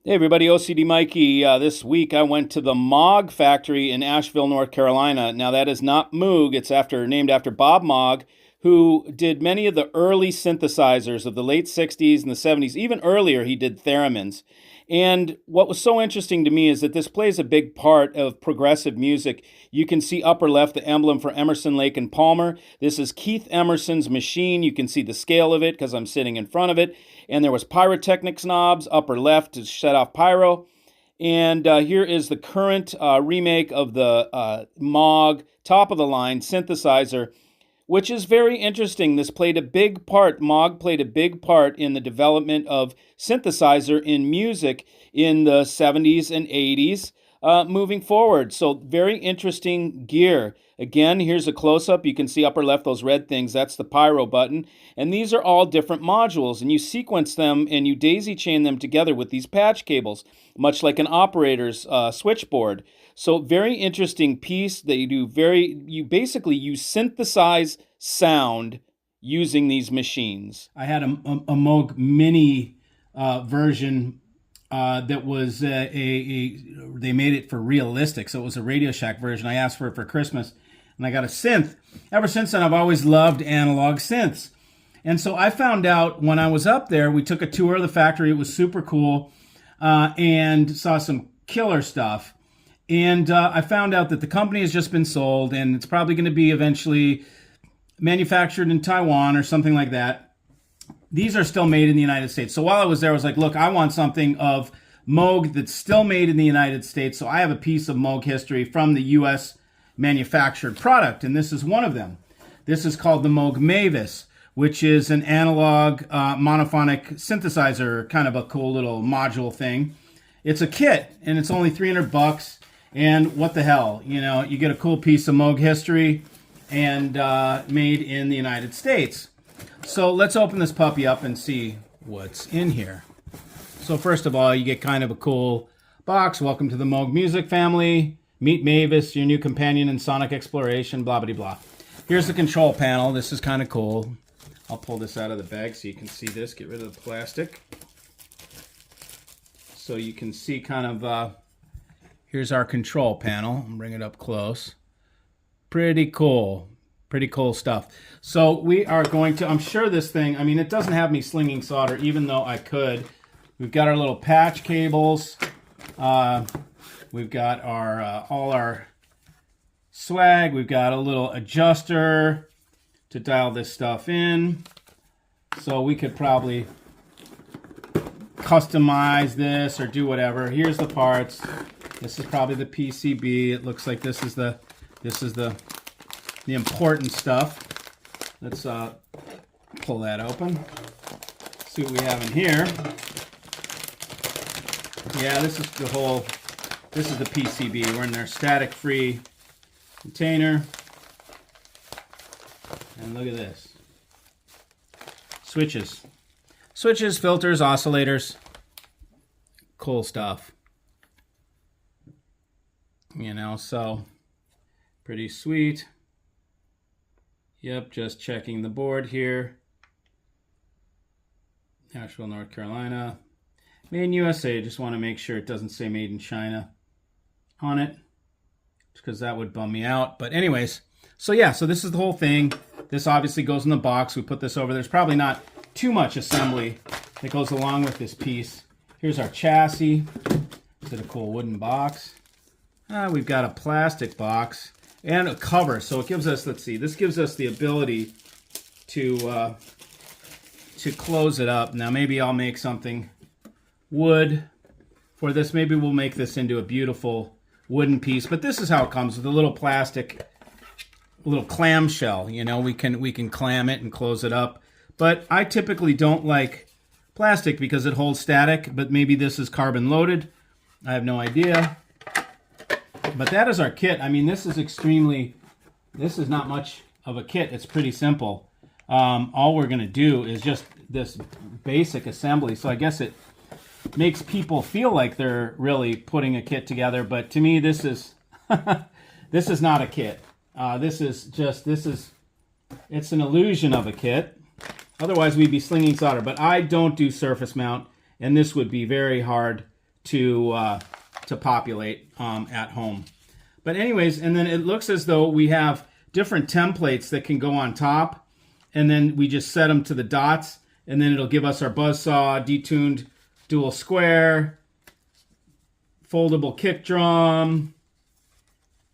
Hey everybody, OCD Mikey. This week I went to the MOOG factory in Asheville, North Carolina. Now that is not MOOG, it's named after Bob Moog, who did many of the early synthesizers of the late 60s and the 70s. Even earlier he did theremins. And what was so interesting to me is that this plays a big part of progressive music. You can see upper left the emblem for Emerson, Lake and Palmer. This is Keith Emerson's machine. You can see the scale of it because I'm sitting in front of it. And there was pyrotechnics knobs, upper left to shut off pyro. And here is the current remake of the Moog top of the line synthesizer, which is very interesting. This played a big part, Moog played a big part in the development of synthesizer in music in the 70s and 80s moving forward. So very interesting gear. Again, here's a close-up. You can see upper left, those red things. That's the pyro button. And these are all different modules. And you sequence them and you daisy chain them together with these patch cables, much like an operator's switchboard. So very interesting piece that you synthesize sound using these machines. I had a Moog Mini version that was they made it for realistic, so it was a Radio Shack version. I asked for it for Christmas, and I got a synth. Ever since then, I've always loved analog synths. And so I found out when I was up there, we took a tour of the factory. It was super cool, and saw some killer stuff. And I found out that the company has just been sold, and it's probably going to be eventually manufactured in Taiwan or something like that. These are still made in the United States. So while I was there, I was like, look, I want something of Moog that's still made in the United States. So I have a piece of Moog history from the U.S. manufactured product, and this is one of them. This is called the Moog Mavis, which is an analog monophonic synthesizer, kind of a cool little module thing. It's a kit, and it's only $300. And what the hell, you get a cool piece of Moog history and made in the United States. So let's open this puppy up and see what's in here. So first of all, you get kind of a cool box. Welcome to the Moog music family. Meet Mavis, your new companion in sonic exploration, blah, blah, blah. Here's the control panel. This is kind of cool. I'll pull this out of the bag so you can see this. Get rid of the plastic. So you can see kind of, here's our control panel. I'll bring it up close. Pretty cool. Pretty cool stuff. So we are going to, I'm sure this thing, it doesn't have me slinging solder, even though I could. We've got our little patch cables. We've got our all our swag. We've got a little adjuster to dial this stuff in. So we could probably customize this or do whatever. Here's the parts. This is probably the PCB. It looks like this is the important stuff. Let's pull that open. See what we have in here. Yeah, this is the PCB. We're in their static-free container. And look at this. Switches. Switches, filters, oscillators. Cool stuff. So pretty sweet. Yep, just checking the board here. Asheville, North Carolina. Made in USA. Just want to make sure it doesn't say made in China on it, because that would bum me out. But anyways, so yeah, so this is the whole thing. This obviously goes in the box. We put this over. There's probably not too much assembly that goes along with this piece. Here's our chassis. Is it a cool wooden box? We've got a plastic box and a cover. So it gives us, let's see, this gives us the ability to close it up. Now maybe I'll make something wood for this. Maybe we'll make this into a beautiful wooden piece. But this is how it comes, with a little plastic, a little clamshell. We can clam it and close it up. But I typically don't like plastic because it holds static. But maybe this is carbon loaded. I have no idea. But that is our kit. This is not much of a kit. It's pretty simple. All we're going to do is just this basic assembly. So I guess it makes people feel like they're really putting a kit together. But to me, this is this is not a kit. It's an illusion of a kit. Otherwise, we'd be slinging solder. But I don't do surface mount, and this would be very hard to populate at home. But anyways, and then it looks as though we have different templates that can go on top, and then we just set them to the dots, and then it'll give us our buzzsaw, detuned dual square, foldable kick drum,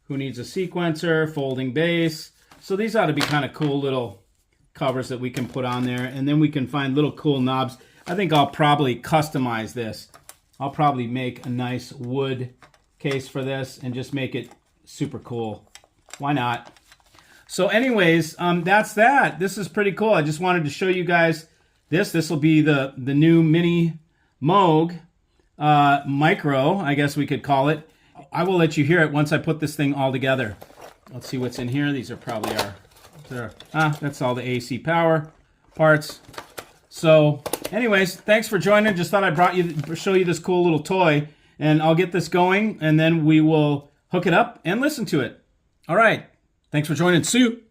who needs a sequencer, folding bass. So these ought to be kind of cool little covers that we can put on there, and then we can find little cool knobs. I think I'll probably customize this. I'll probably make a nice wood case for this and just make it super cool. Why not? So anyways, that's that. This is pretty cool. I just wanted to show you guys this. This will be the new mini MOOG micro, I guess we could call it. I will let you hear it once I put this thing all together. Let's see what's in here. These are probably that's all the AC power parts. So anyways, thanks for joining. Just thought I'd show you this cool little toy, and I'll get this going, and then we will hook it up and listen to it. All right. Thanks for joining. See you.